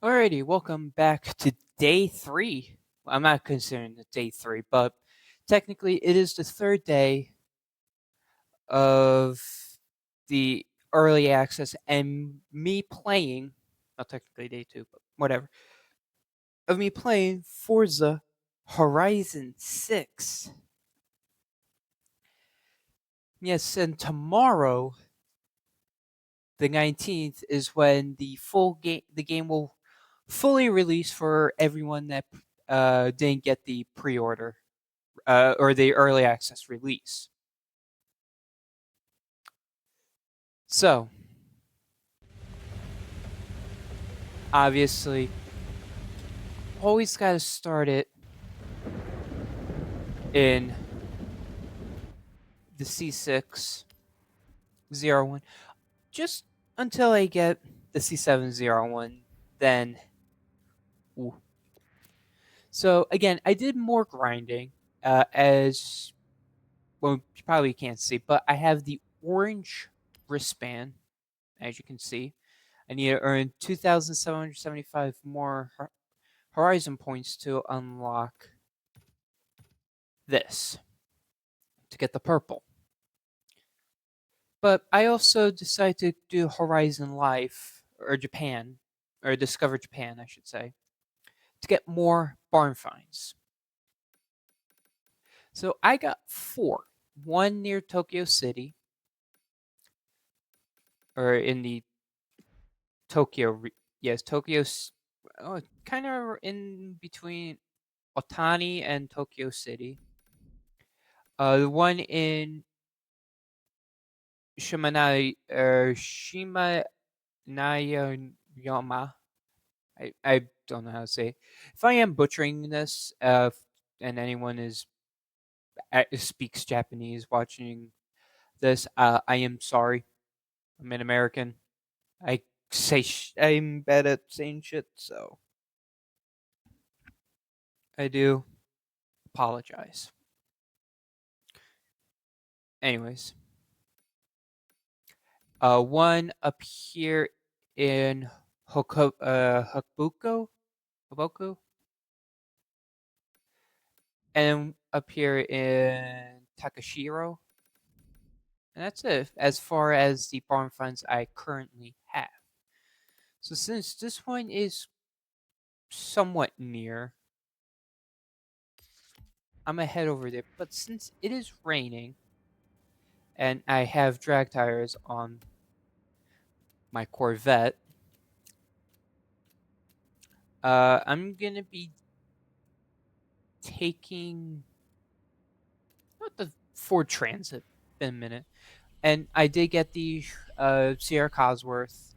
Alrighty, welcome back to day three. I'm not considering it day three, but technically it is the third day of the early access and me playing, not technically day two, but whatever, of me playing Forza Horizon 6. Yes, and tomorrow, the 19th, is when the game will fully release for everyone that didn't get the pre-order or the early access release. So, obviously, always got to start it in the C601 just until I get the C701. Then, ooh. So again, I did more grinding, as well. You probably can't see, but I have the orange wristband, as you can see. I need to earn 2,775 more Horizon points to unlock this, to get the purple. But I also decided to do Horizon Life, or Japan, or Discover Japan, I should say, to get more barn finds. So I got four. One near Tokyo City, or in the Tokyo, yes, Tokyo's, oh, kind of in between Otani and Tokyo City. The one in Shimanayama. I don't know how to say it. If I am butchering this, and anyone speaks Japanese watching this, I am sorry. I'm an American. I'm bad at saying shit, so I do apologize. Anyways, one up here in Hoboku, and up here in Takashiro. And that's it as far as the barn finds I currently have. So since this one is somewhat near, I'm gonna head over there. But since it is raining and I have drag tires on my Corvette, I'm gonna be taking not the Ford Transit in a minute. And I did get the Sierra Cosworth,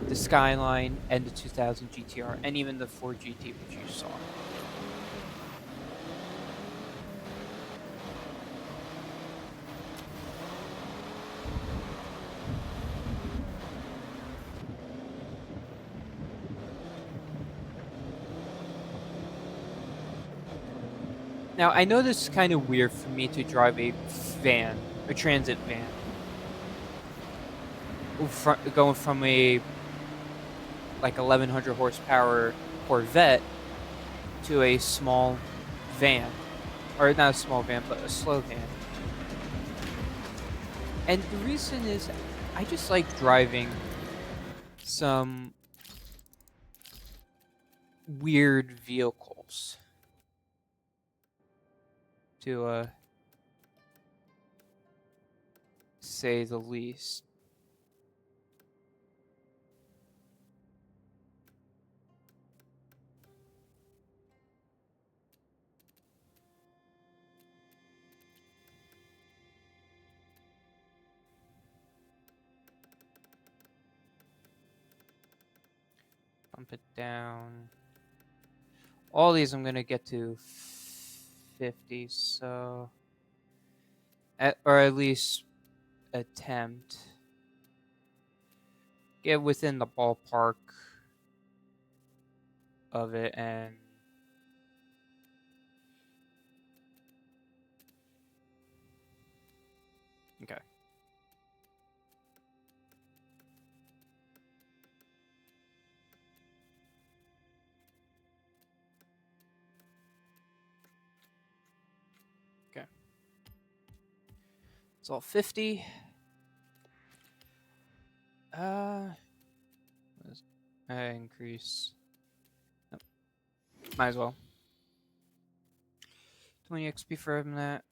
the Skyline, and the 2000 GTR, and even the Ford GT, which you saw. Now, I know this is kind of weird for me to drive a transit van, going from a like 1100 horsepower Corvette to a small van, or not a small van, but a slow van. And the reason is, I just like driving some weird vehicles, to say the least. Bump it down. All these I'm gonna get to 50, so or at least attempt get within the ballpark of it. And okay. It's all 50. I increase. Nope. Might as well. 20 XP for that.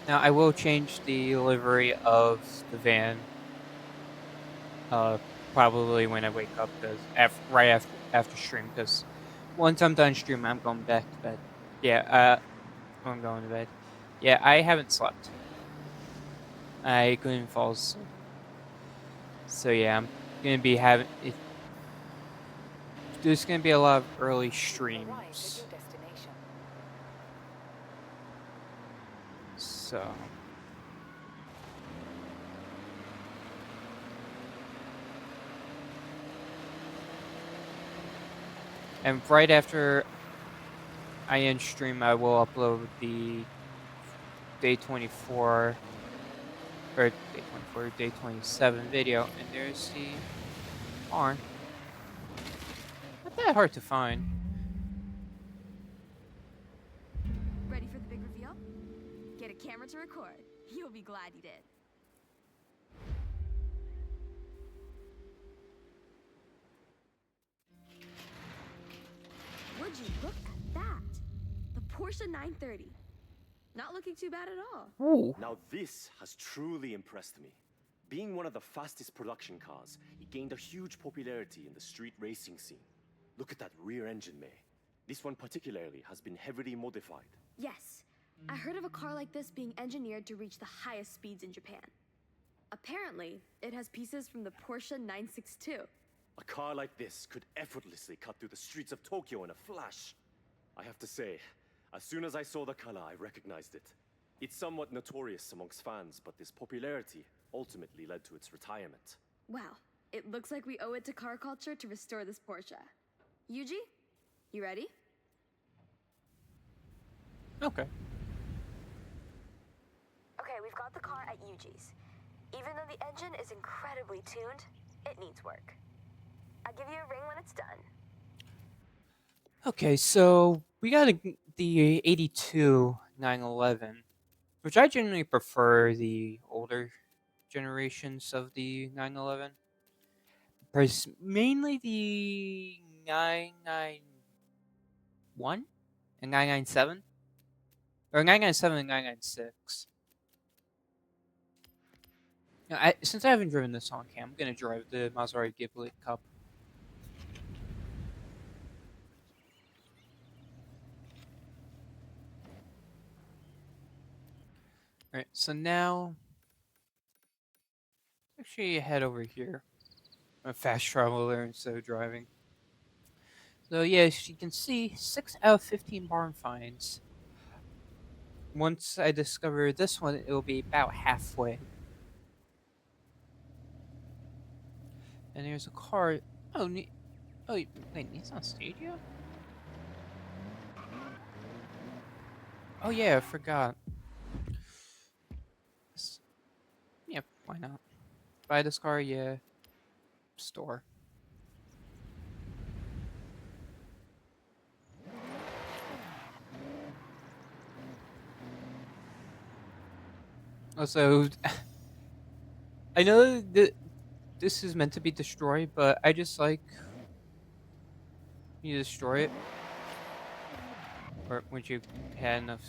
Now I will change the livery of the van. Probably when I wake up, because right after stream. Because once I'm done stream, I'm going back to bed. Yeah. I'm going to bed. Yeah, I haven't slept. I couldn't fall asleep. So yeah, I'm gonna be having. There's gonna be a lot of early streams. So. And right after I end stream, I will upload the day 24, or day 27 video, and there's the barn. Not that hard to find. Ready for the big reveal? Get a camera to record. You'll be glad you did. Would you look at that? The Porsche 930. Not looking too bad at all. Ooh. Now this has truly impressed me. Being one of the fastest production cars, it gained a huge popularity in the street racing scene. Look at that rear engine, May. This one particularly has been heavily modified. Yes, I heard of a car like this being engineered to reach the highest speeds in Japan. Apparently, it has pieces from the Porsche 962. A car like this could effortlessly cut through the streets of Tokyo in a flash. I have to say, as soon as I saw the color, I recognized it. It's somewhat notorious amongst fans, but this popularity ultimately led to its retirement. Wow, it looks like we owe it to car culture to restore this Porsche. Yuji, you ready? Okay. Okay, we've got the car at Yuji's. Even though the engine is incredibly tuned, it needs work. I'll give you a ring when it's done. Okay, so we got the 82 911, which I generally prefer the older generations of the 911. Mainly the 991 and 997, or 997 and 996. Now, since I haven't driven this on cam, I'm gonna drive the Maserati Ghibli Cup. Alright, so now actually head over here. I'm a fast traveler instead of driving. So yeah, as you can see, 6 out of 15 barn finds. Once I discover this one, it will be about halfway. And there's a car. Oh, wait, it's not Stadia? Oh yeah, I forgot. Yeah, why not? Buy this car, yeah. Store. Also, I know that this is meant to be destroyed, but I just like you destroy it. Or would you had enough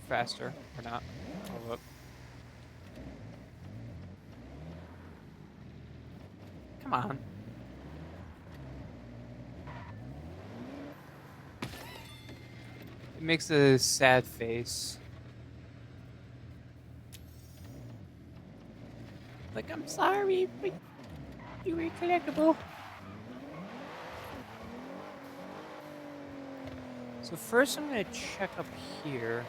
faster or not? Hold up. Come on. It makes a sad face. Like, I'm sorry, but you were collectible. So first I'm gonna check up here.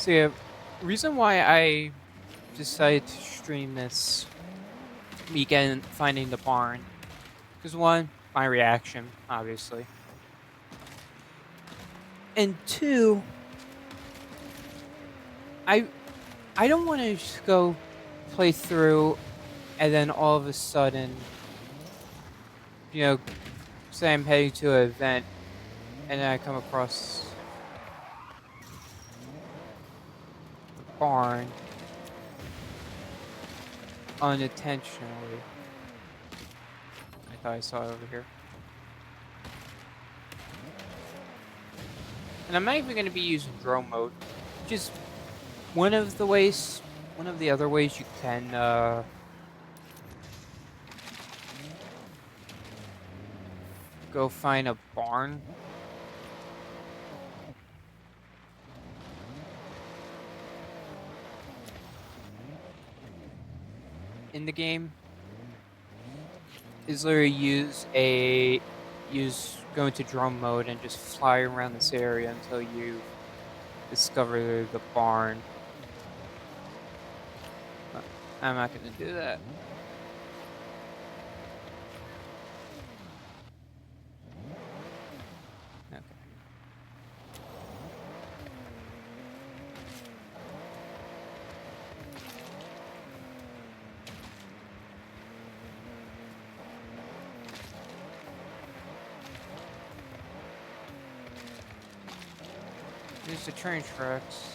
So yeah, reason why I decided to stream this weekend finding the barn, because one, my reaction, obviously, and two, I I don't want to just go play through and then all of a sudden, say I'm heading to an event and then I come across the barn unintentionally. I thought I saw it over here. And I'm not even going to be using drone mode. Just one of the other ways you can go find a barn. In the game is literally go into drone mode and just fly around this area until you discover the barn. But I'm not going to do that. Okay. There's the train tracks.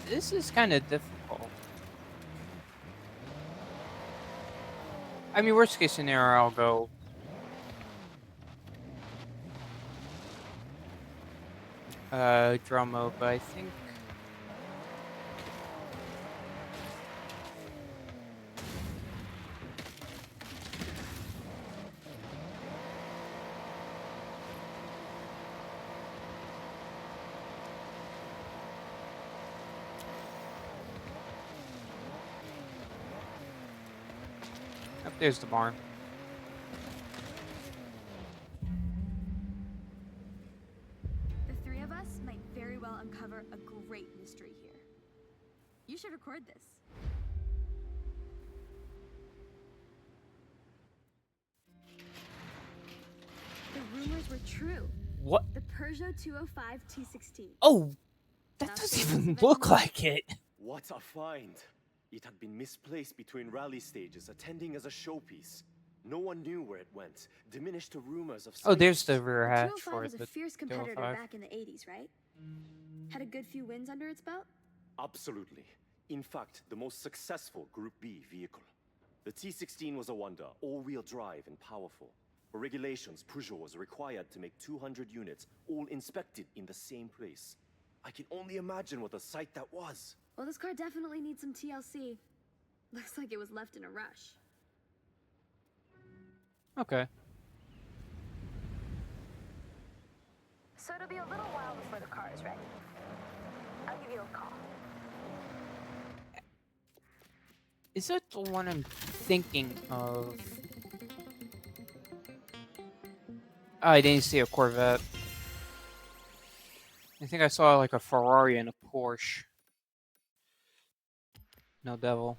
This is kind of difficult. I mean, worst case scenario, I'll go draw mode, but I think oh, there's the barn. The three of us might very well uncover a great mystery here. You should record this. The rumors were true. What? The Peugeot 205 T16. Oh, that Not doesn't famous even event look news. like it. What a find! It had been misplaced between rally stages, attending as a showpiece. No one knew where it went, diminished to rumors of Oh, there's the sightings. rear The hatch 205 for was a the fierce competitor 205. back in the 80s, right? Had a good few wins under its belt? Absolutely. In fact, the most successful Group B vehicle. The T16 was a wonder, all-wheel drive and powerful. For regulations, Peugeot was required to make 200 units, all inspected in the same place. I can only imagine what a sight that was. Well, this car definitely needs some TLC. Looks like it was left in a rush. Okay. So it'll be a little while before the car is ready. I'll give you a call. Is that the one I'm thinking of? Oh, I didn't see a Corvette. I think I saw like a Ferrari and a Porsche. No devil.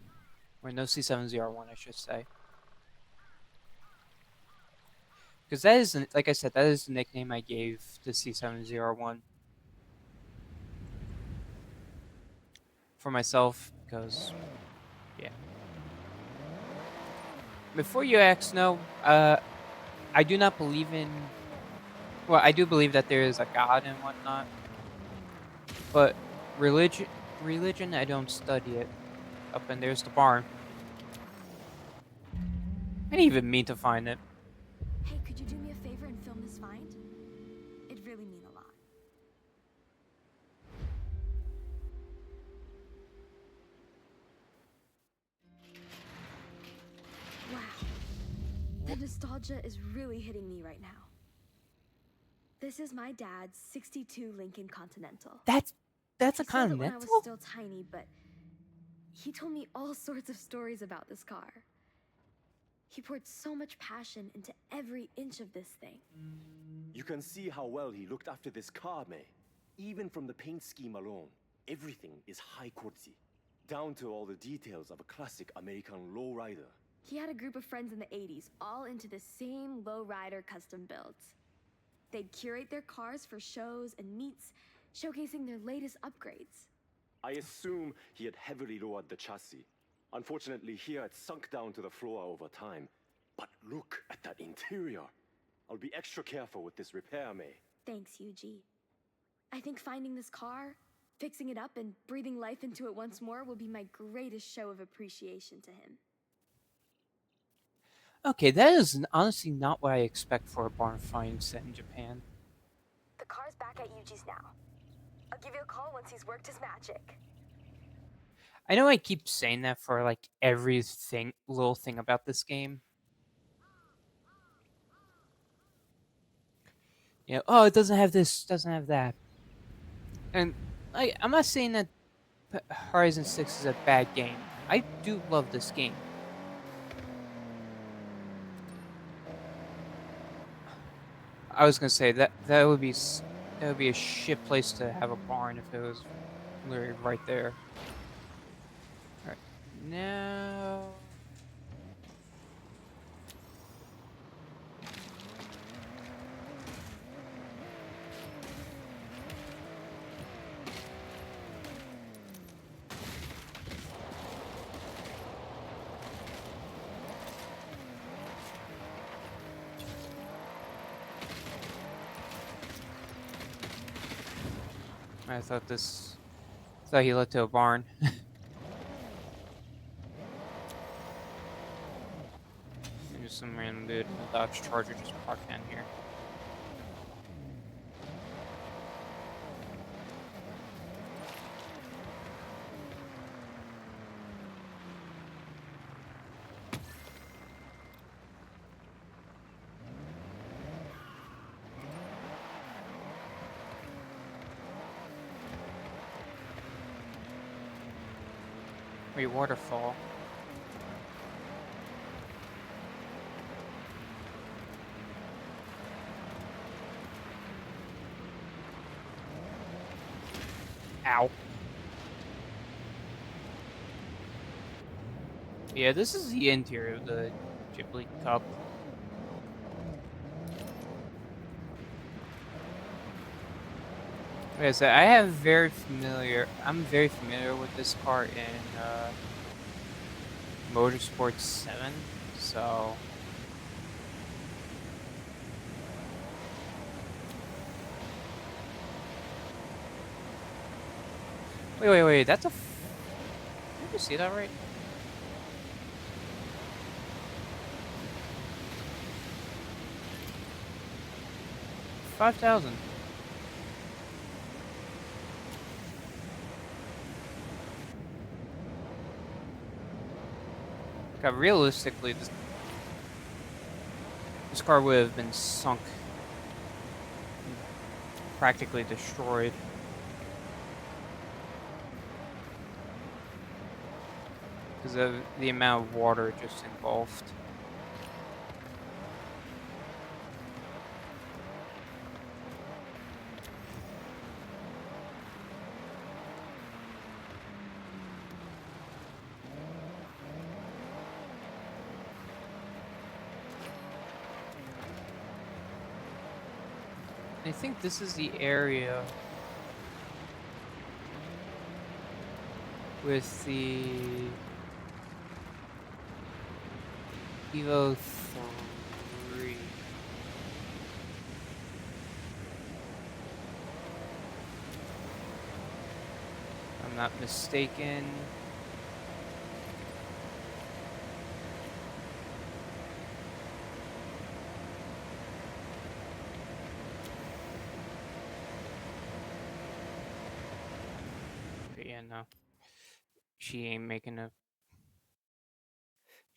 Or no C701, I should say. Because that is, like I said, that is the nickname I gave the C701. For myself, because, yeah. Before you ask, no, I do not believe in... Well, I do believe that there is a god and whatnot, but religion, I don't study it. Up and there's the barn. I didn't even mean to find it. Hey, could you do me a favor and film this find? It'd really mean a lot. Wow. The nostalgia is really hitting me right now. This is my dad's 62 Lincoln Continental. That's a He sold it Continental? when I was still tiny, but he told me all sorts of stories about this car. He poured so much passion into every inch of this thing. You can see how well he looked after this car, May. Even from the paint scheme alone, everything is high quality. Down to all the details of a classic American lowrider. He had a group of friends in the 80s, all into the same lowrider custom builds. They'd curate their cars for shows and meets, showcasing their latest upgrades. I assume he had heavily lowered the chassis. Unfortunately, here it sunk down to the floor over time. But look at that interior. I'll be extra careful with this repair, May. Thanks, Yuji. I think finding this car, fixing it up, and breathing life into it once more will be my greatest show of appreciation to him. Okay, that is honestly not what I expect for a barn find set in Japan. The car's back at Yuji's now. I'll give you a call once he's worked his magic. I know I keep saying that for like everything, little thing about this game. You know, oh, it doesn't have this, doesn't have that. And I'm not saying that Horizon 6 is a bad game. I do love this game. I was gonna say that would be a shit place to have a barn if it was literally right there. All right, now. I thought he led to a barn. There's some random dude in a Dodge Charger just parked down here. Wait, waterfall. Ow. Yeah, this is the interior of the Ghibli Cup. Like I said, I'm very familiar with this car in Motorsport 7, so... Wait, that's a... Did you see that right? $5,000. God, realistically, this car would have been sunk, practically destroyed. Because of the amount of water just engulfed. I think this is the area with the Evo 3. I'm not mistaken. But yeah, no. She ain't making a...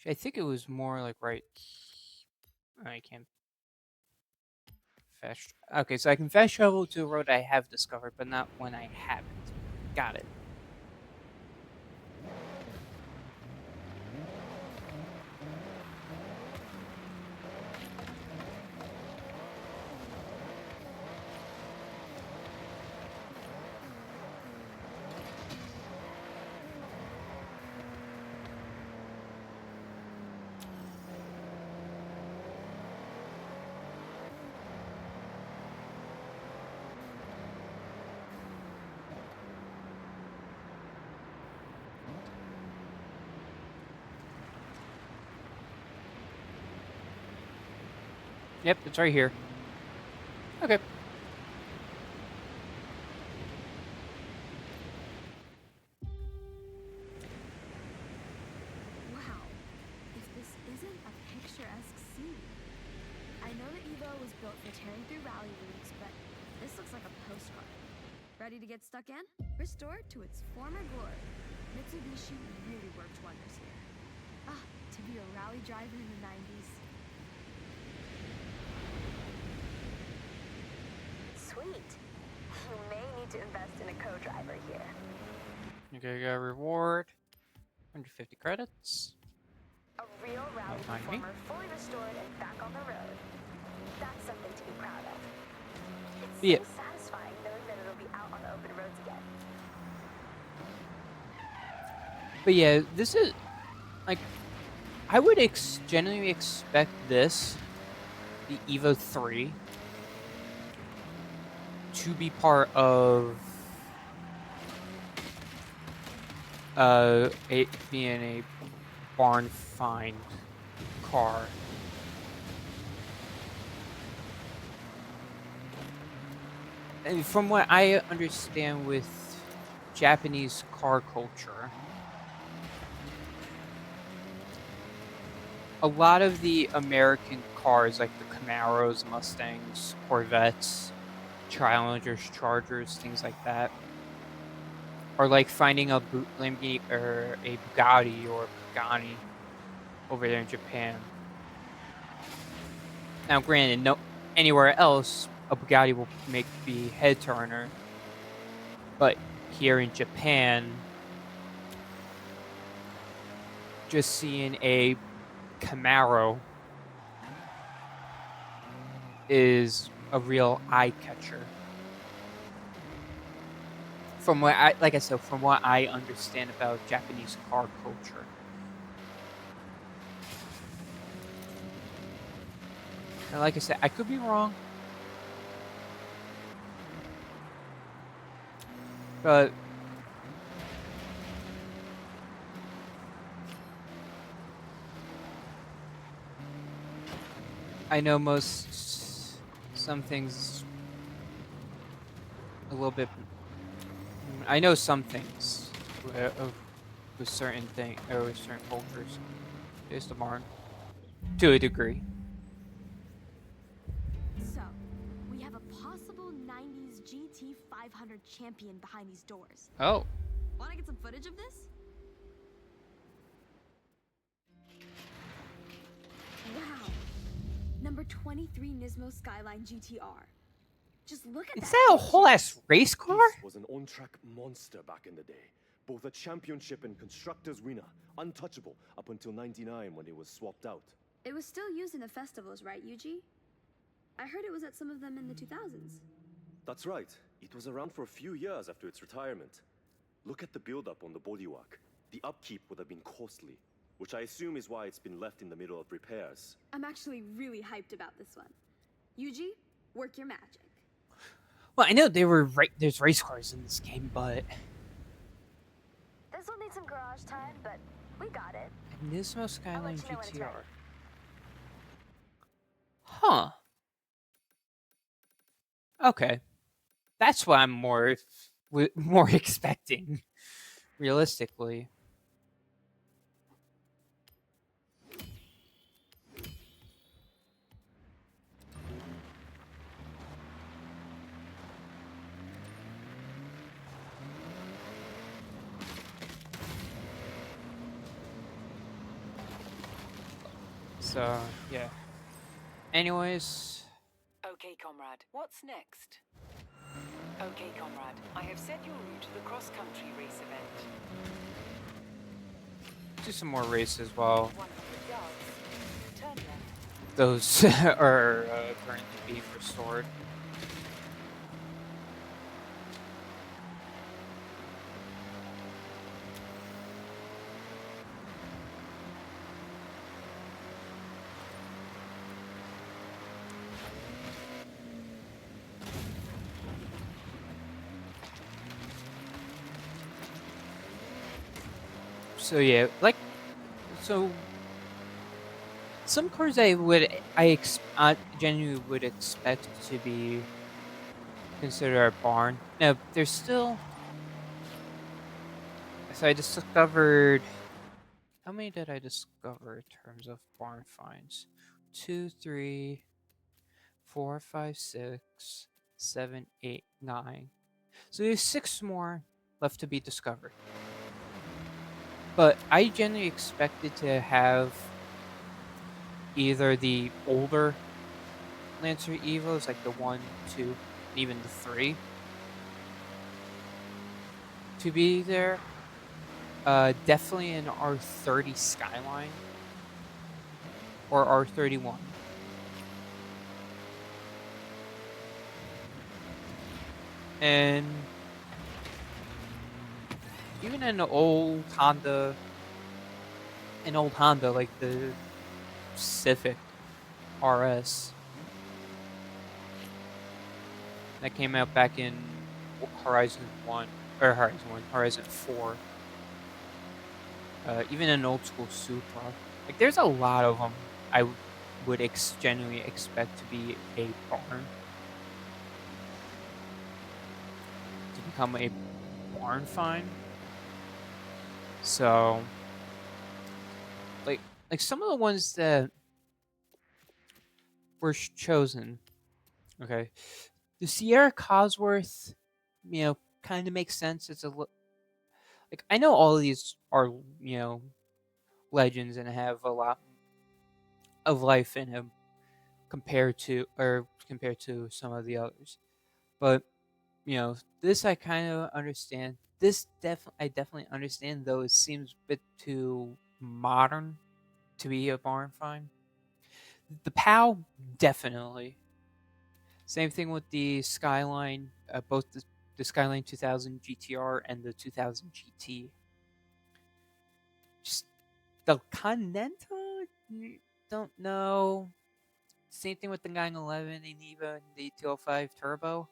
I think it was more like right... I can't... Fast... Okay, so I can fast travel to a road I have discovered, but not when I haven't. Got it. Yep, it's right here. Okay. Wow, if this isn't a picturesque scene. I know that Evo was built for tearing through rally routes, but this looks like a postcard. Ready to get stuck in? Restored to its former glory. Mitsubishi really worked wonders here. Ah, to be a rally driver in the 90s. Sweet. You may need to invest in a co-driver here. Okay, got a reward. 150 credits. A real rally Don't mind me. performer fully restored and back on the road. That's something to be proud of. It's Yeah. so satisfying knowing that it'll be out on the open roads again. But yeah, this is... Like, I would genuinely expect this, the Evo 3, to be part of being a barn find car. And from what I understand with Japanese car culture, a lot of the American cars, like the Camaros, Mustangs, Corvettes, Challengers, Chargers, things like that, are like finding a Lamborghini or a Bugatti or a Pagani over there in Japan. Now, granted, no anywhere else a Bugatti will make the head turner, but here in Japan, just seeing a Camaro is a real eye catcher. From what like I said, from what I understand about Japanese car culture. And like I said, I could be wrong. But I know some things a little bit. I know some things with certain things or with certain cultures. Just a barn, to a degree. So, we have a possible 90s GT 500 champion behind these doors. Oh, Wanna get some footage of this? Wow. Number 23 Nismo Skyline GTR. Just look at is that. that a engine. whole ass race car? This was an on-track monster back in the day. Both a championship and constructors winner. Untouchable up until 99 when it was swapped out. It was still used in the festivals, right, Yuji? I heard it was at some of them in the 2000s. That's right. It was around for a few years after its retirement. Look at the build-up on the bodywork. The upkeep would have been costly, which I assume is why it's been left in the middle of repairs. I'm actually really hyped about this one. Yuji, work your magic. Well, I know there's race cars in this game, but This will need some garage time, but we got it. Nismo Skyline you know when it's GTR. ready. Huh. Okay. That's what I'm more expecting. realistically. So, yeah. Anyways, Okay, comrade, what's next? Okay, comrade, I have set your route to the cross-country race event. do some more races while 100 yards. Turn left. those are currently being restored. So yeah, like, so some cars I genuinely would expect to be considered a barn. No, there's still. So I discovered. How many did I discover in terms of barn finds? 2, 3, 4, 5, 6, 7, 8, 9. So there's 6 more left to be discovered. But I generally expected to have either the older Lancer Evos, like the 1, 2, even the 3, to be there. Definitely an R30 Skyline or R31. And even an old Honda like the Civic RS that came out back in Horizon 1 or Horizon 4. Even an old school Supra. Like there's a lot of them I would genuinely expect to be a barn. To become a barn find. So like some of the ones that were chosen, okay. The Sierra Cosworth, kind of makes sense. It's like I know all of these are, legends and have a lot of life in them compared to some of the others. But, this I kind of understand. I definitely understand, though it seems a bit too modern to be a barn find. The POW, definitely. Same thing with the Skyline, both the Skyline 2000 GTR and the 2000 GT. Just the Continental, don't know. Same thing with the 911 Eneva and the 205 Turbo.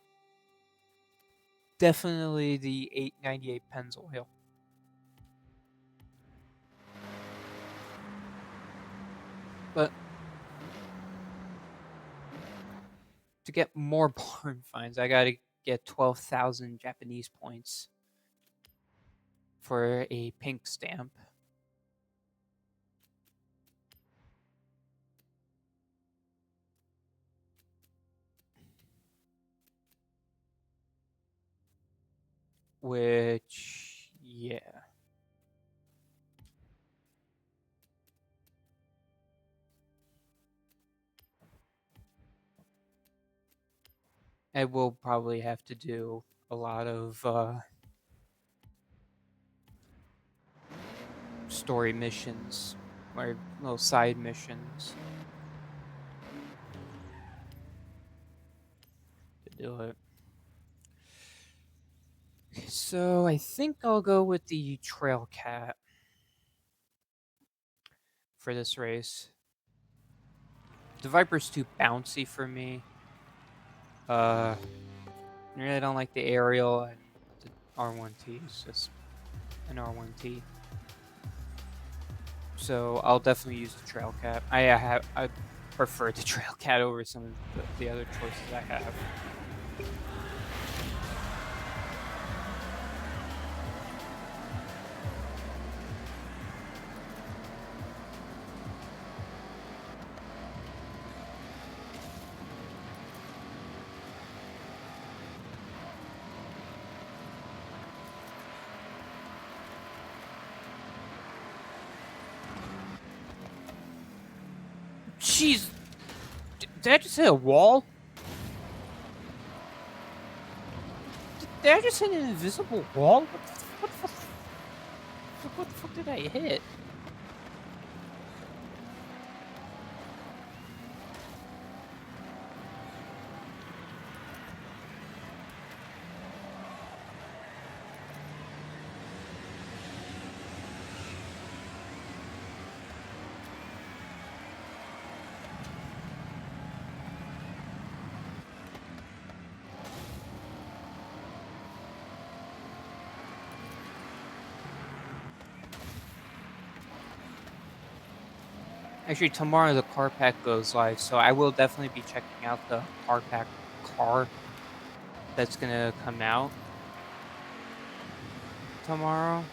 Definitely the 898 Pennzoil. But to get more barn finds, I gotta get 12,000 Japanese points for a pink stamp. Which, yeah. I will probably have to do a lot of story missions or little side missions to do it. So I think I'll go with the Trail Cat for this race. The Viper's too bouncy for me. I really don't like the aerial, and the R1T is just an R1T. So I'll definitely use the Trail Cat. I prefer the Trail Cat over some of the other choices I have. jeez! Did I just hit a wall? Did I just hit an invisible wall? What the fuck did I hit? Actually, tomorrow the car pack goes live, so I will definitely be checking out the car pack car that's gonna come out tomorrow.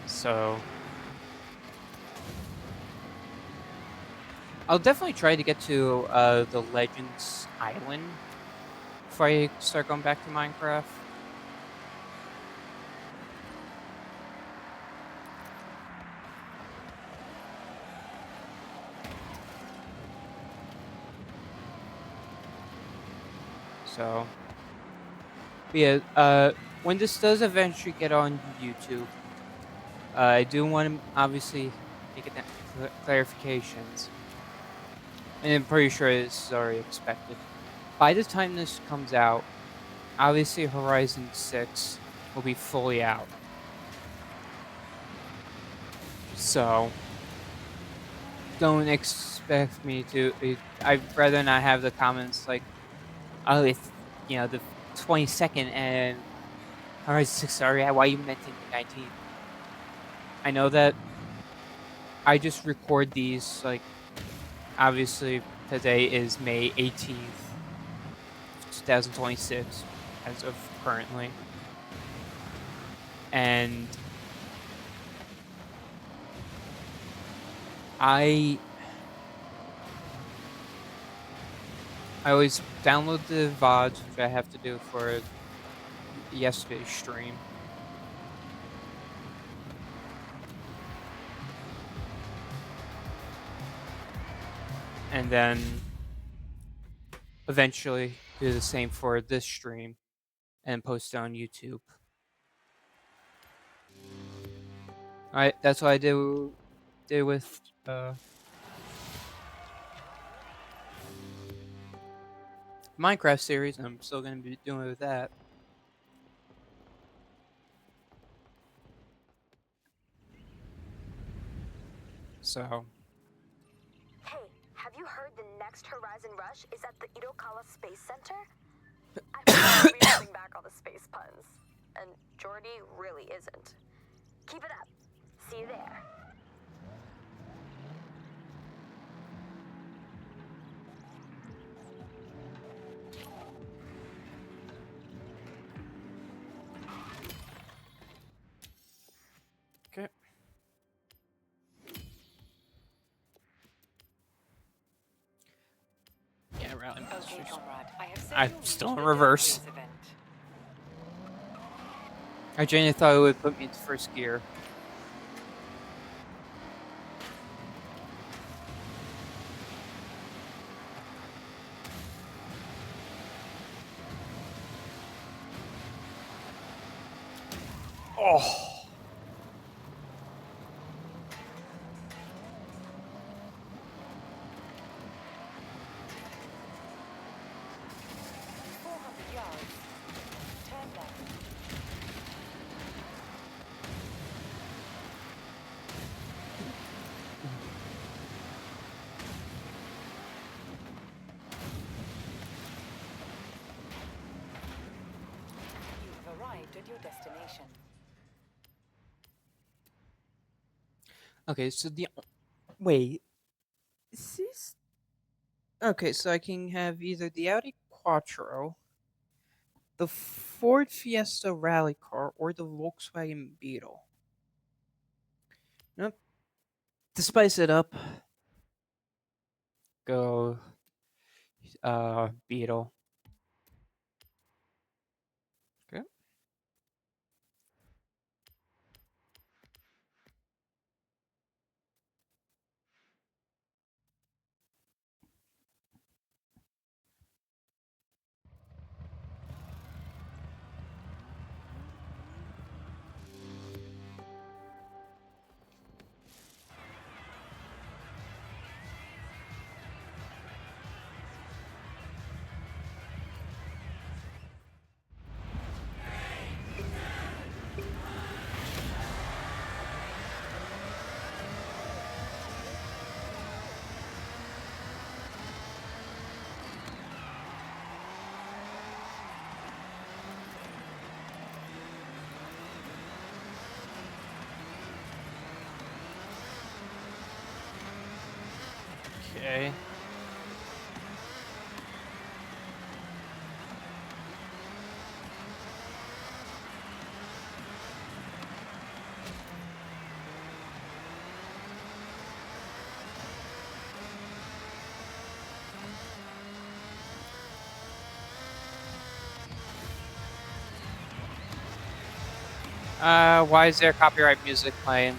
So I'll definitely try to get to the Legends Island before I start going back to Minecraft. So, but yeah, when this does eventually get on YouTube, I do want to obviously make it clarifications, and I'm pretty sure this is already expected. By the time this comes out, obviously Horizon 6 will be fully out. So, don't expect me to. I'd rather not have the comments like, oh, it's, the 22nd and Horizon 6 sorry, why you mentioned the 19th? I know that I just record these, like, obviously today is May 18th, 2026, as of currently. And I always download the VODs, which I have to do for yesterday's stream. And then eventually do the same for this stream and post it on YouTube. Alright, that's what I did with Minecraft series, and I'm still gonna be doing it with that. So Hey, have you heard the next Horizon Rush is at the Irokala Space Center? I hope you'll be holding back all the space puns. And Jordy really isn't. Keep it up. See you there. okay. Yeah, rally Okay, masters. comrade. I have set I'm your route still to in the reverse. Race event. I genuinely thought it would put me into first gear. Oh. 400 yards. Turn left. You have arrived at your destination. Okay, so wait, is this okay? So I can have either the Audi Quattro, the Ford Fiesta rally car, or the Volkswagen Beetle. Nope. To spice it up, go Beetle. Okay. Okay. Why is there copyright music playing?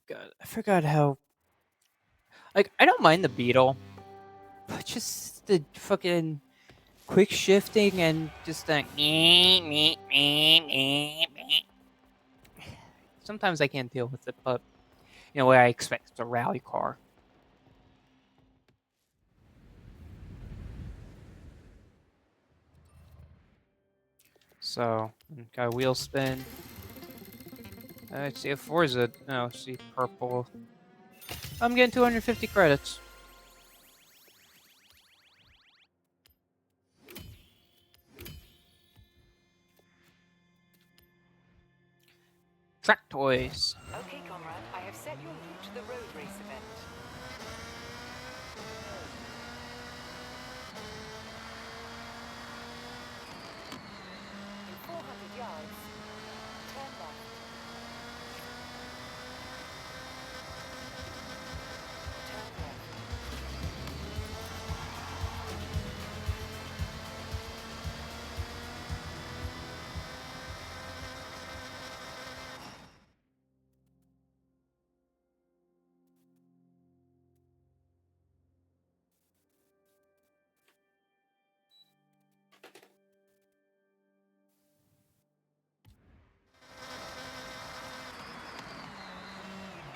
God, I forgot how. Like, I don't mind the beetle, but just the fucking quick shifting and just the. Sometimes I can't deal with it, but what I expect it's a rally car. So, got a wheel spin. Let's see if Forza. Oh, see, purple. I'm getting 250 credits. Track toys. Okay, comrade, I have set your route to the road race event. In 400 yards, turn left. Turn left.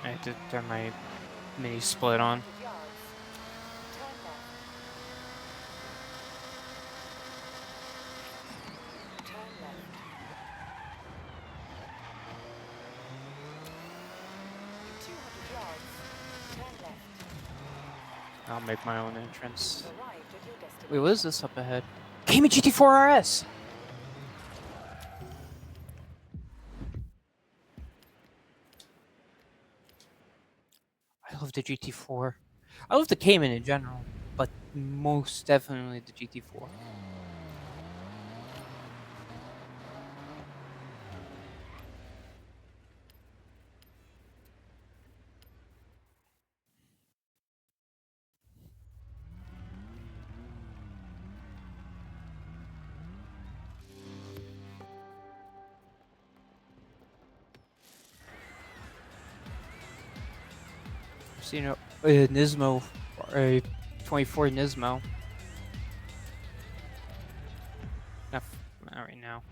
I have to turn my mini split on. 100 yards, turn left. I'll make my own entrance. You've arrived at your destination. Wait, what is this up ahead? Cayman GT4 RS! I love the GT4. I love the Cayman in general, but most definitely the GT4. Seen a Nismo, a 24 Nismo. Not right now.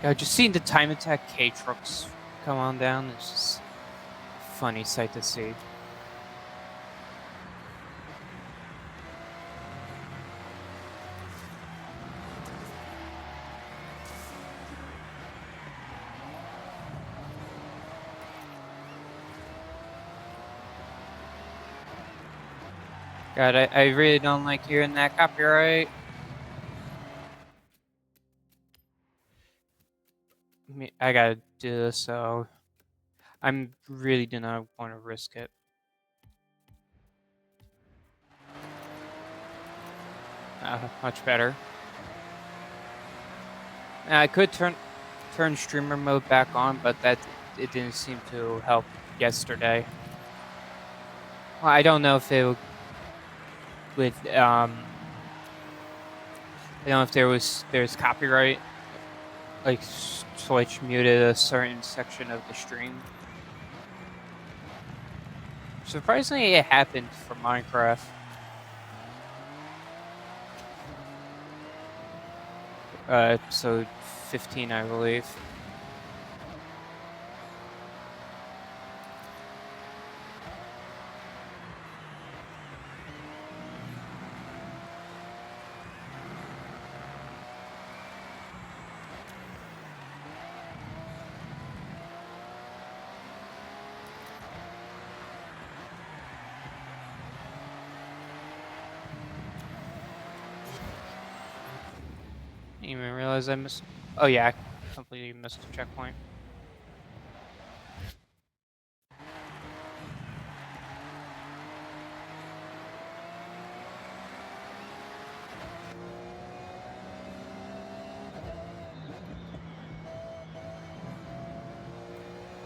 God, just seeing the time attack K trucks come on down is just a funny sight to see. God, I really don't like hearing that copyright. I gotta do this, so I'm really do not want to risk it. Much better. I could turn streamer mode back on, but it didn't seem to help yesterday. Well, I don't know if it would I don't know if there's copyright, like Twitch muted a certain section of the stream. Surprisingly, it happened for Minecraft. Episode 15, I believe. Didn't even realize I missed. Oh yeah, I completely missed the checkpoint.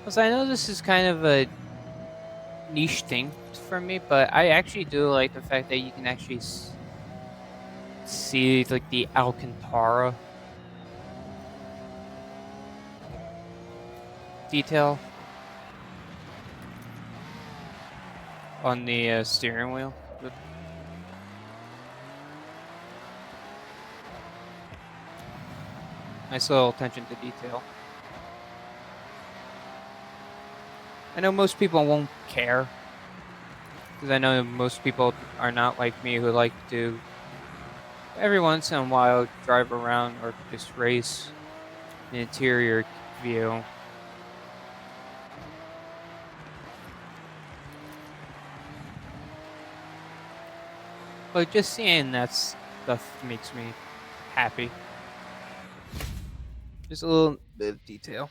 So I know this is kind of a niche thing for me, but I actually do like the fact that you can actually see like the Alcantara detail on the steering wheel. Nice little attention to detail. I know most people won't care, because I know most people are not like me who like to every once in a while drive around or just race the interior view. But just seeing that stuff makes me happy. Just a little bit of detail.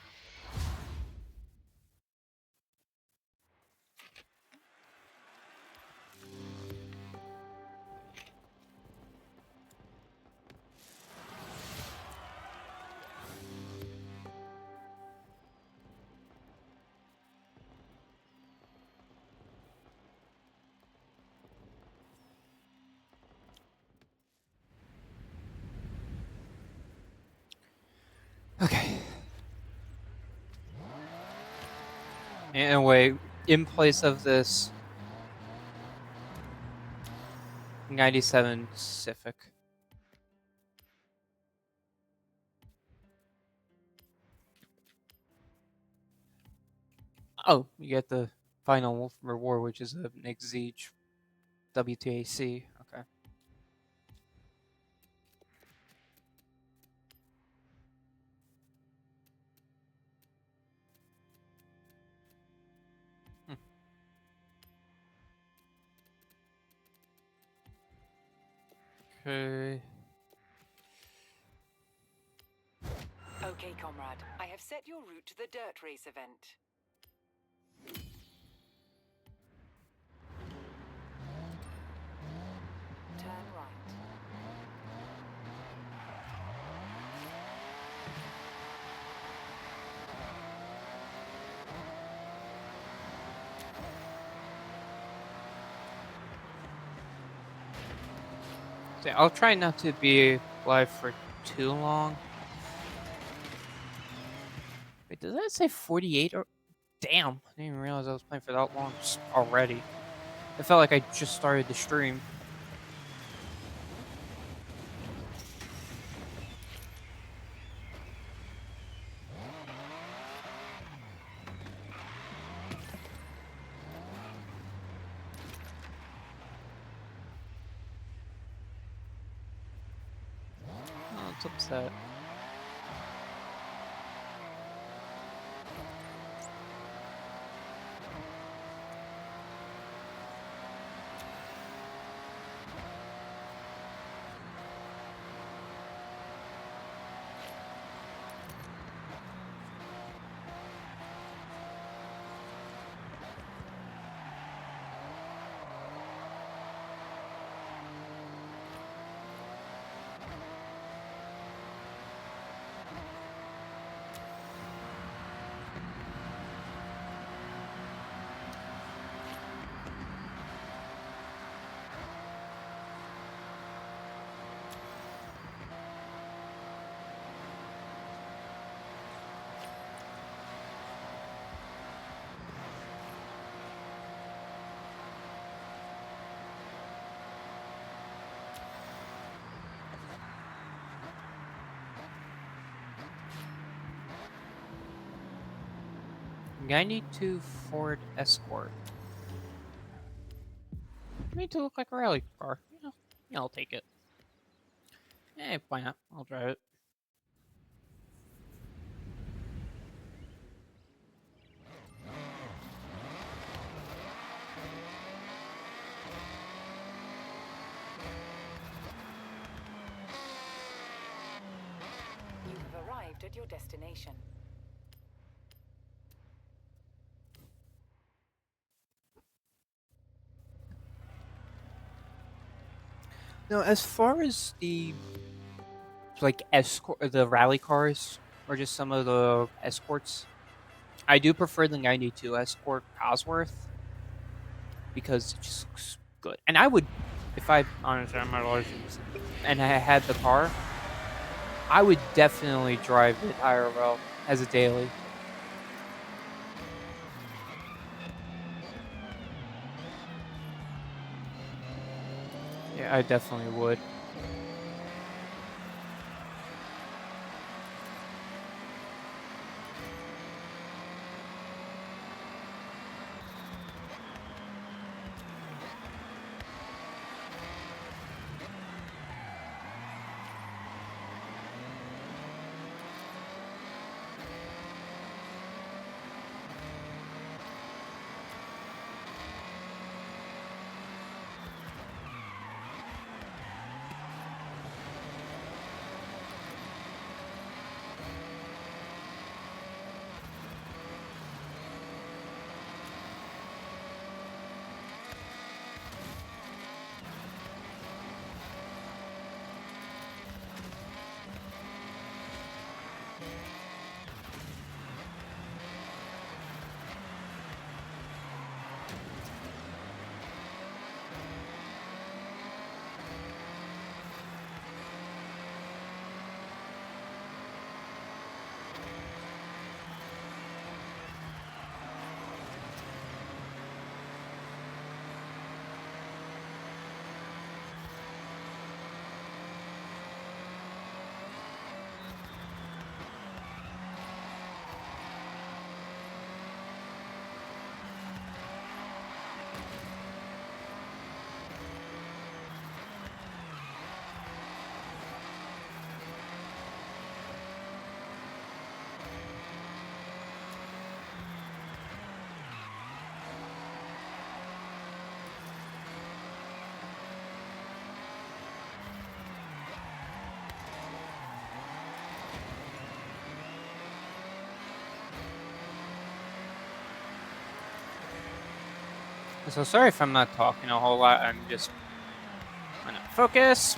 Okay. Anyway, in place of this 97 Civic. Oh, you get the final reward, which is a Nick Zeech WTAC. Okay. Okay. Okay, comrade. I have set your route to the dirt race event. Turn right. So I'll try not to be live for too long. Wait, does that say 48 or? Damn, I didn't even realize I was playing for that long already. I felt like I just started the stream. Oh, it's upset. I need to Ford Escort. I need to look like a rally car. Yeah, I'll take it. Why not? I'll drive it. You have arrived at your destination. Now, as far as the escort, the rally cars, or just some of the escorts, I do prefer the 92 Escort Cosworth because it just looks good. And I would, if I honestly had my license and I had the car, I would definitely drive it IRL as a daily. Yeah, I definitely would. So sorry if I'm not talking a whole lot. I'm just trying to focus.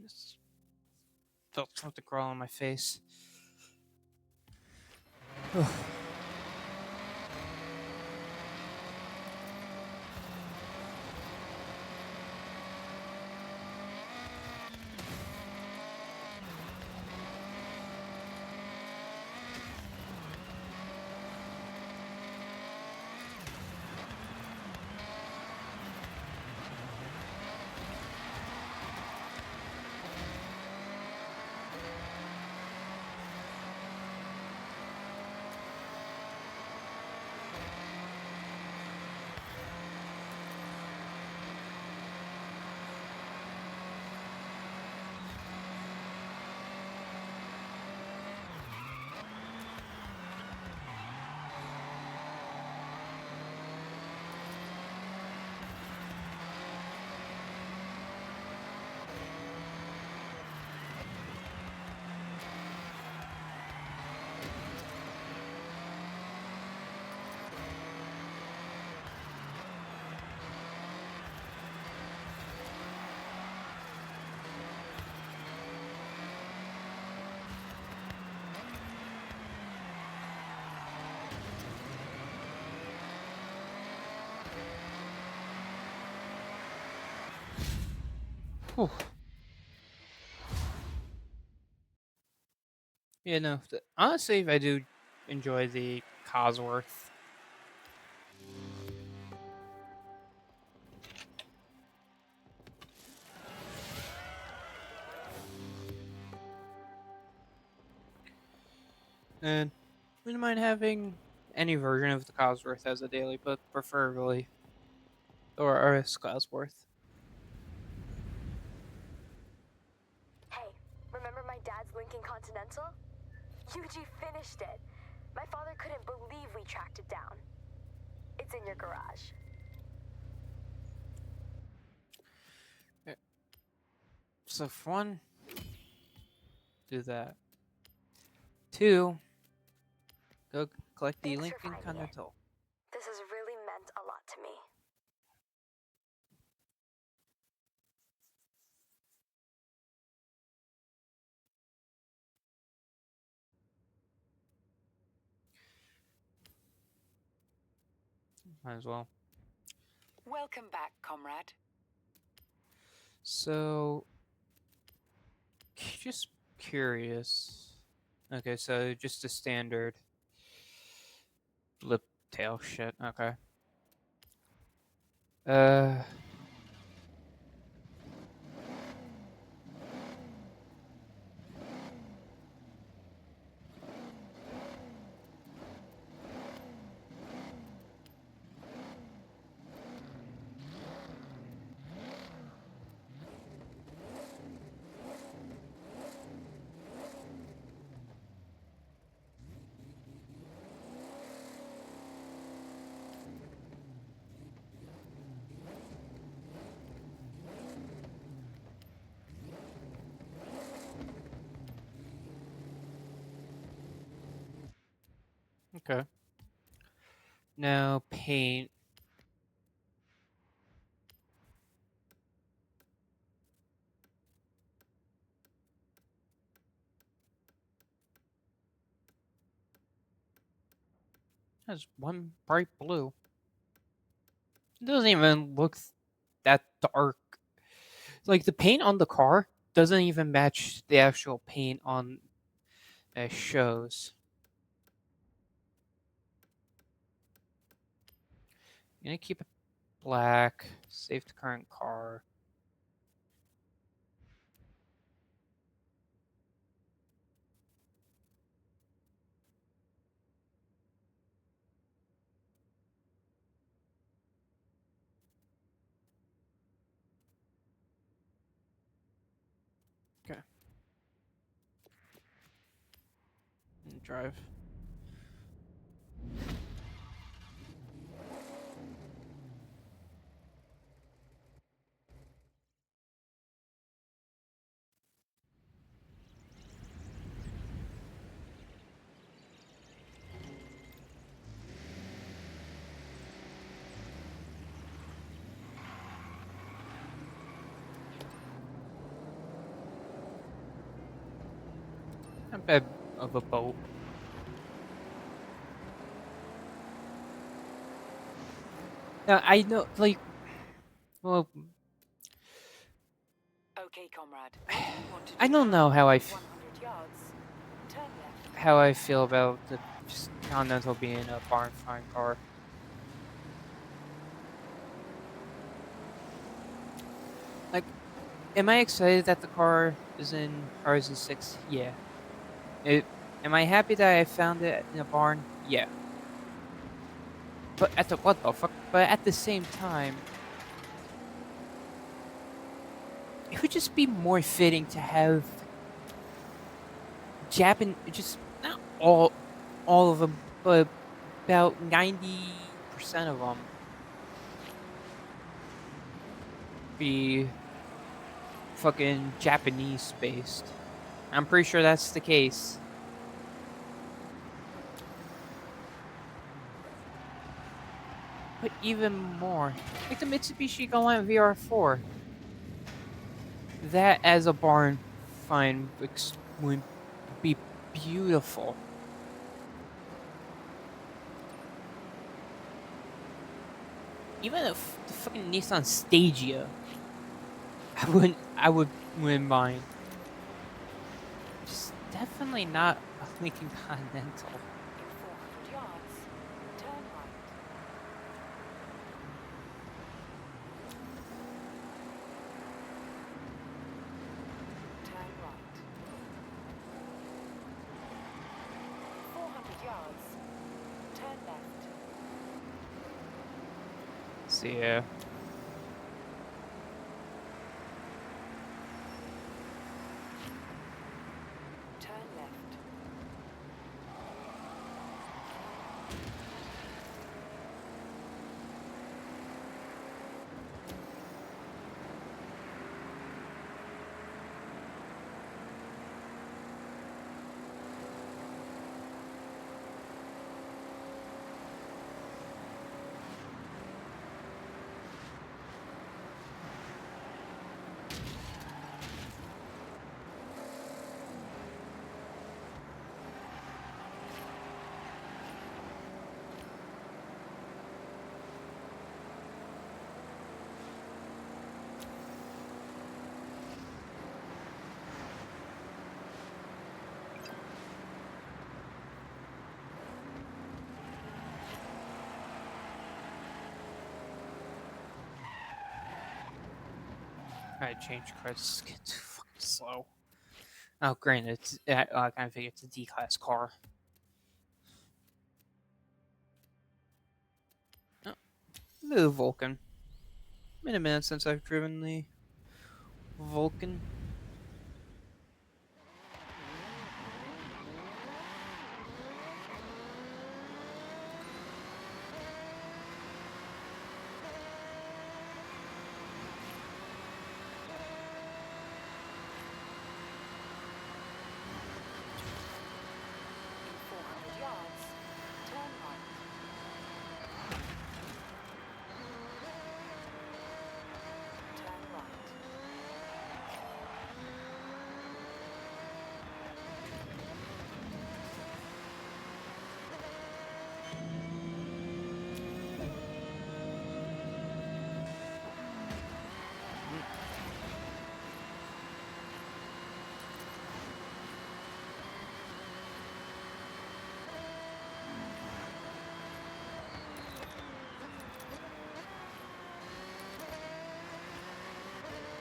Just felt something crawl on my face. Whew. Yeah, no. Honestly, I do enjoy the Cosworth. And I wouldn't mind having any version of the Cosworth as a daily, but preferably or as Cosworth. Hey, remember my dad's Lincoln Continental? Yuji finished it. My father couldn't believe we tracked it down. It's in your garage. So for one, do that. 2, go collect the Thanks for Lincoln finding it. Continental. This has really meant a lot to me. Might as well. Welcome back, comrade. So, just curious. Okay, so just a standard lip tail shit. Okay. Uh. Okay. Now paint. Has one bright blue. It doesn't even look that dark. Like the paint on the car doesn't even match the actual paint on shows. I'm gonna keep it black. Save the current car. Okay. And drive. Not bad of a boat. Now I know, like, well, Okay, comrade. What do you want to do I don't now? know how 100 yards. Turn left. how I feel about the just Continental being a barn find car. Like, am I excited that the car is in Horizon 6? Yeah. Am I happy that I found it in a barn? Yeah. But at the what the fuck? But at the same time, it would just be more fitting to have just not all of them, but about 90% of them be fucking Japanese based. I'm pretty sure that's the case. But even more, like the Mitsubishi Galant VR4, that as a barn find would be beautiful. Even if the fucking Nissan Stagia, wouldn't mind. Just definitely not a Lincoln Continental. In 400 yards. Turn right. Turn right. 400 yards. Turn left. See ya. Turn left. I change cars. Get too fucking slow. Oh, granted, I kind of figure it's a D-class car. Oh, the Vulcan. Been a minute since I've driven the Vulcan. In 400 yards, turn right. Turn right.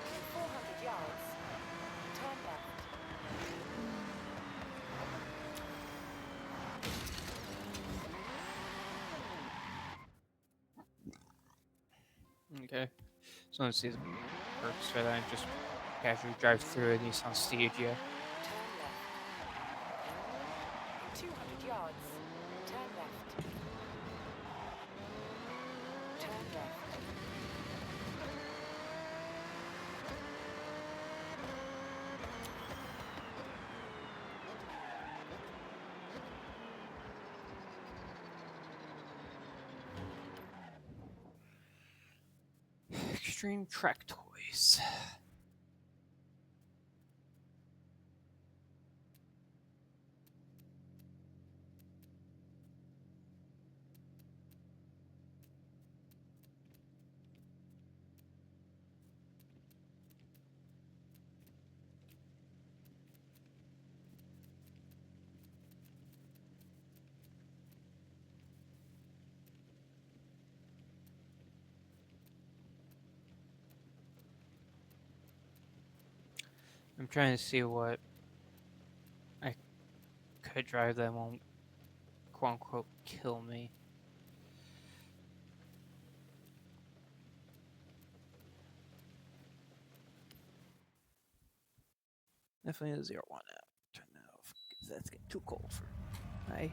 In 400 yards, turn left. Okay. So let's see the perks for that. Just casually drive through a Nissan Stegia. Turn left. In 200 yards, turn left. Turn left. Extreme Track Toys. I'm trying to see what I could drive that won't quote unquote kill me. Definitely a 01 out. Turn that off because that's getting too cold for my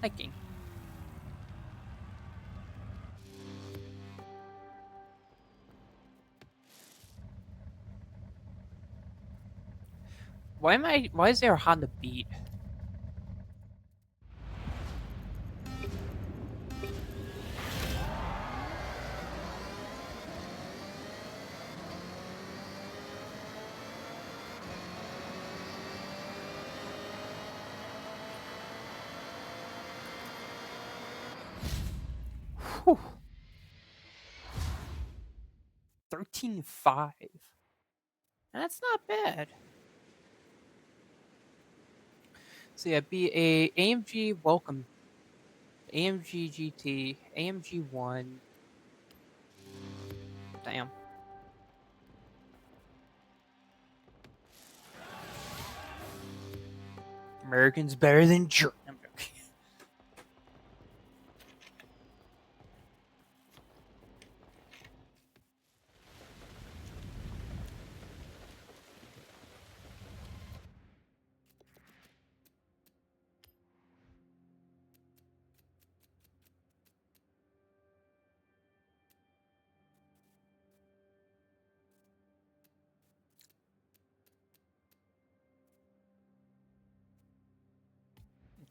liking. Why is there a Honda Beat? Whew. 13.5. That's not bad. So yeah, be a AMG Welcome, AMG GT, AMG 1. Damn. American's better than German. I'm joking.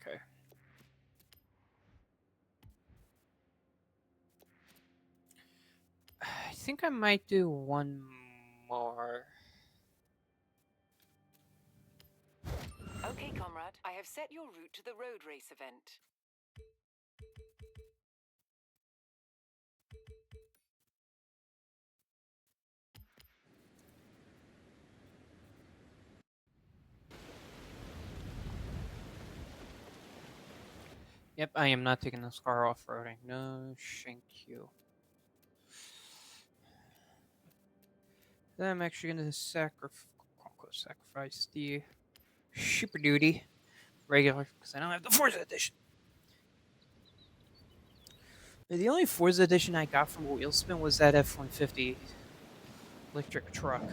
Okay. I think I might do one more. Okay, comrade. I have set your route to the road race event. Yep, I am not taking this car off-roading. No, thank you. Then I'm actually going to sacrifice the Super Duty regular because I don't have the Forza edition. The only Forza edition I got from Wheelspin was that F-150 electric truck.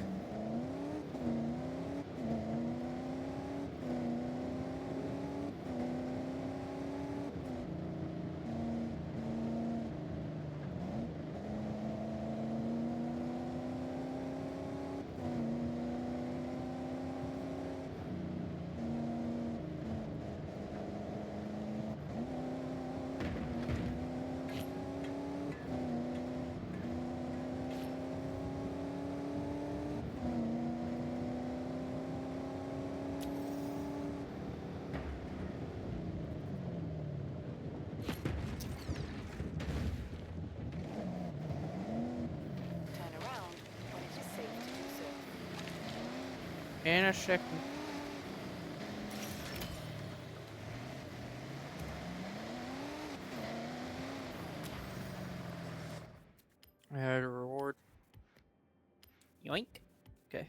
Turn around when it is safe to do so. And a second. I had a reward. Yoink. Okay. In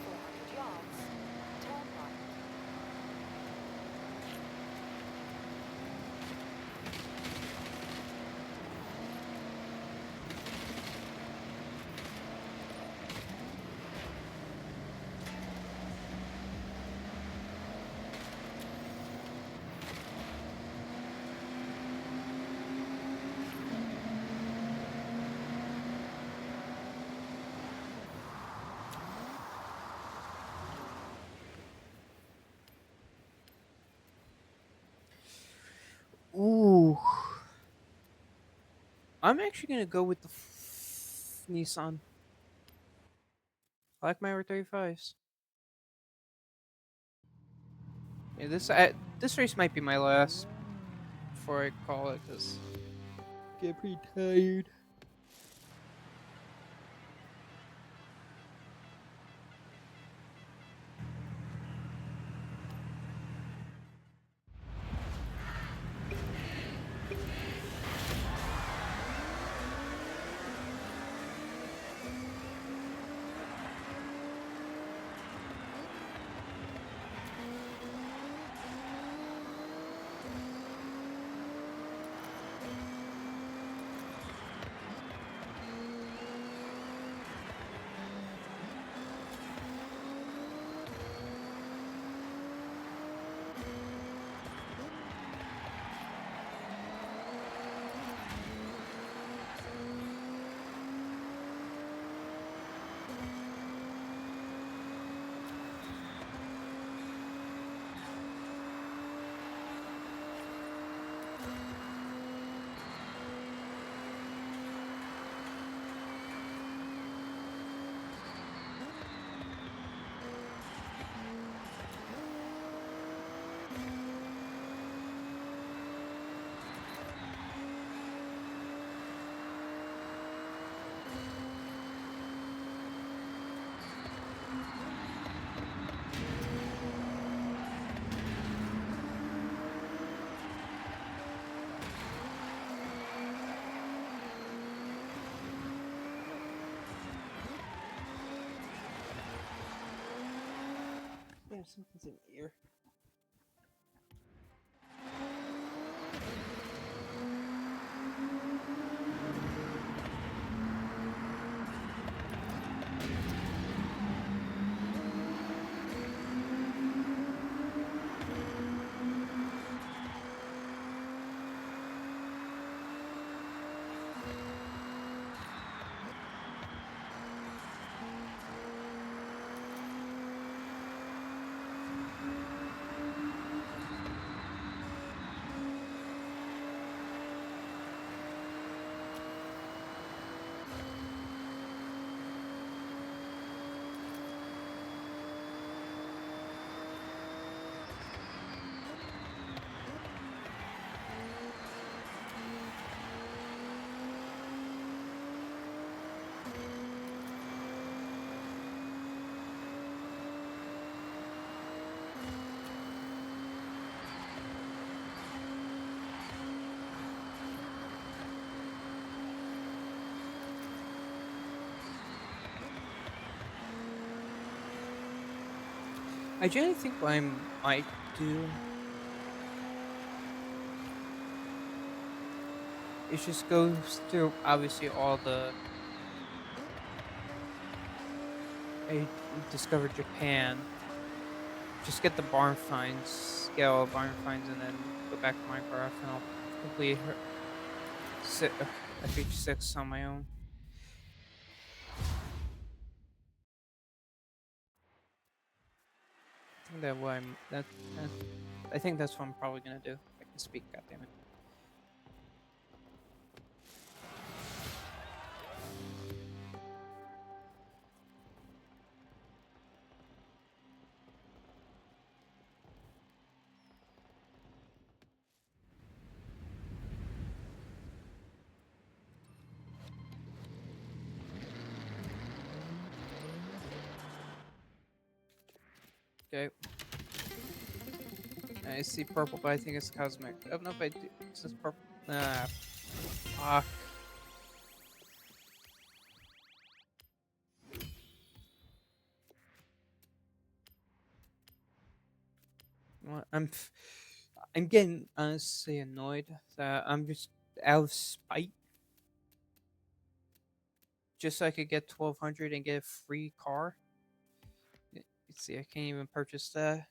400 yards, turn right. Ooh. I'm actually gonna go with the Nissan. I like my R35s. Yeah, this race might be my last before I call it, cause get pretty tired. Yeah, something's in the ear. I generally think what I might do is just go through obviously all the I discovered Japan. Just get the barn finds, get all the barn finds, and then go back to Minecraft, and I'll complete FH6 on my own. I think that what I'm that I think that's what I'm probably gonna do. I can speak, goddammit. Okay. I see purple, but I think it's cosmic. Oh no, but it's just purple. Ah, fuck. I'm getting honestly annoyed that I'm just out of spite, just so I could get 1200 and get a free car. You see, I can't even purchase that.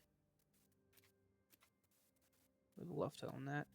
Would love to own that.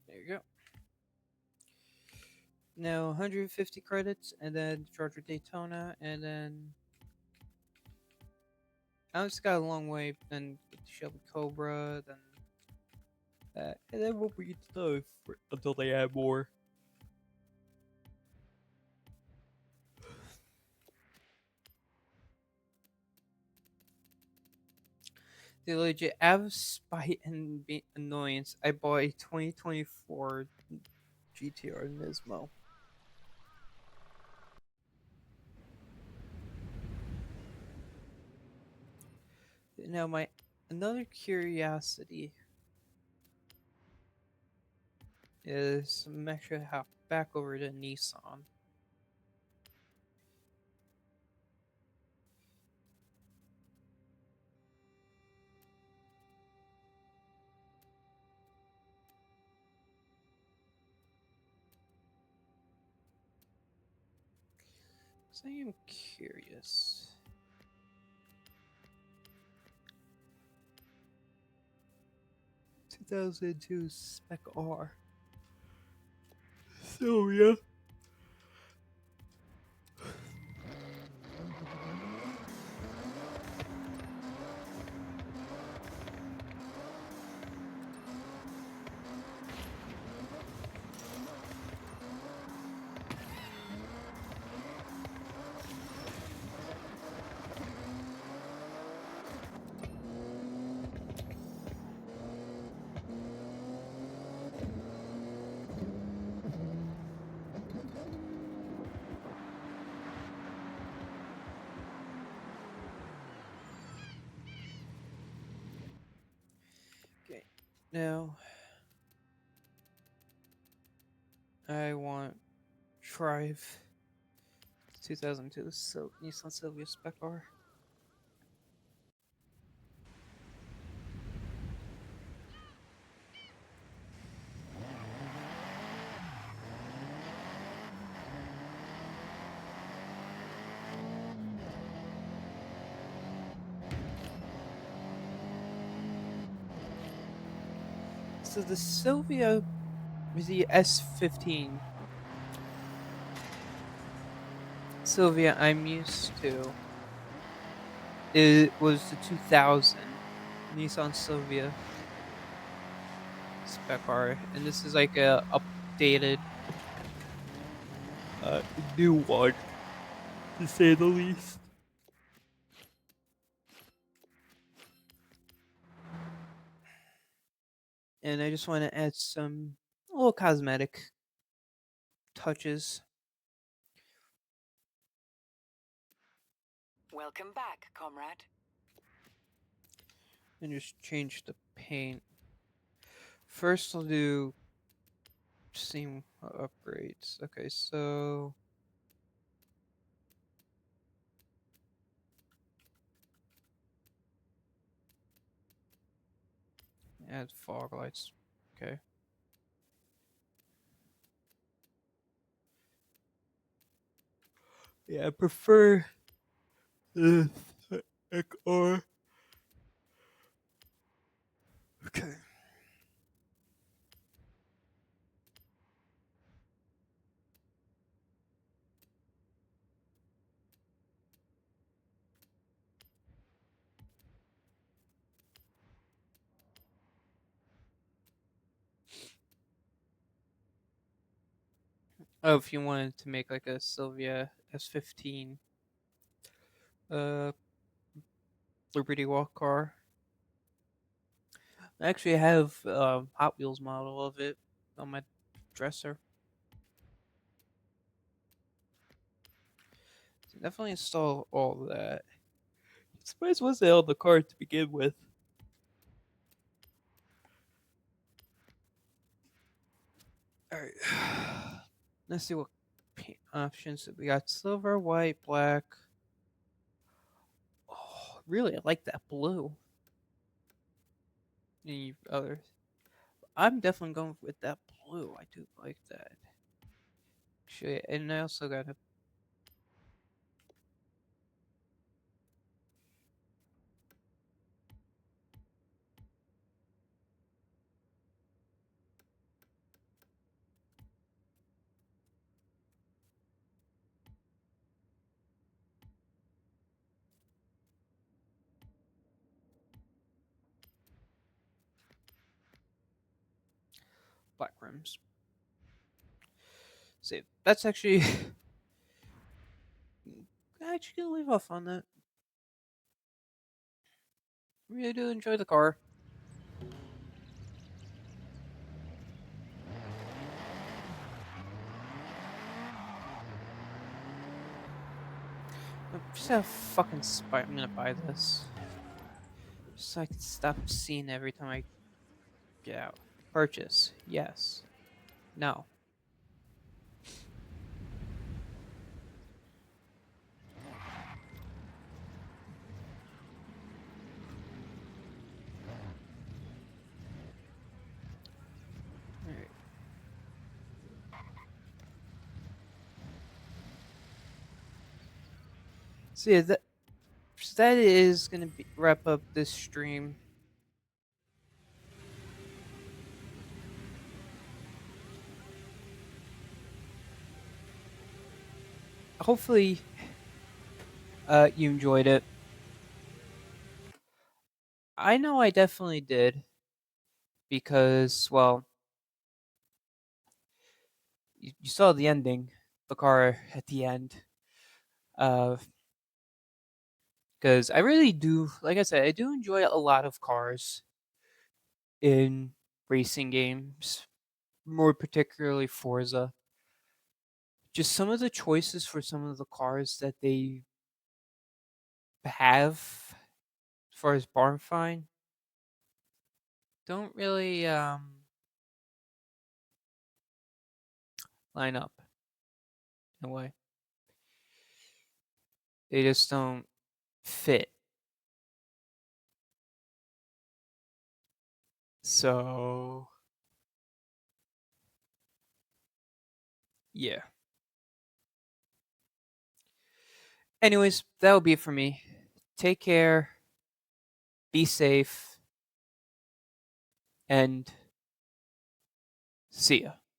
There you go. Now 150 credits, and then Charger Daytona, and then I just got a long way. Then get the Shelby Cobra, then that, and then we'll be to until they add more. The legit out of spite and annoyance, I bought a 2024 GTR Nismo. Now my another curiosity is I'm actually hop back over to Nissan. So I am curious. "2002 Spec R." So yeah. Okay. Now I want drive 2002 Nissan Silvia Spec R. So the Silvia with the S15 Sylvia I'm used to, it was the 2000 Nissan Sylvia spec car, and this is like a updated, new one, to say the least. And I just want to add some little cosmetic touches. Welcome back, comrade. And just change the paint. First, I'll do scene upgrades. Okay, so add fog lights. Okay. Yeah, I prefer this or okay. Oh, if you wanted to make like a Sylvia S15 uh Liberty Walk car. I actually have a Hot Wheels model of it on my dresser. So definitely install all of that. Surprised wasn't on the card to begin with. Alright. Let's see what paint options that we got. Silver, white, black. Oh, really? I like that blue. Any others? I'm definitely going with that blue. I do like that. Actually, and I also got a black rims. See, that's actually I'm actually gonna leave off on that. Really do enjoy the car. I'm just gonna fucking spite. I'm gonna buy this. Just so I can stop seeing it every time I get out. Purchase. Yes. No. Alright. So yeah, that is gonna wrap up this stream. Hopefully, you enjoyed it. I know I definitely did because, well, you saw the ending, the car at the end. Because I really do, like I said, I do enjoy a lot of cars in racing games, more particularly Forza. Just some of the choices for some of the cars that they have as far as barn find don't really line up in a way. They just don't fit. So yeah. Anyways, that'll be it for me. Take care, be safe, and see ya.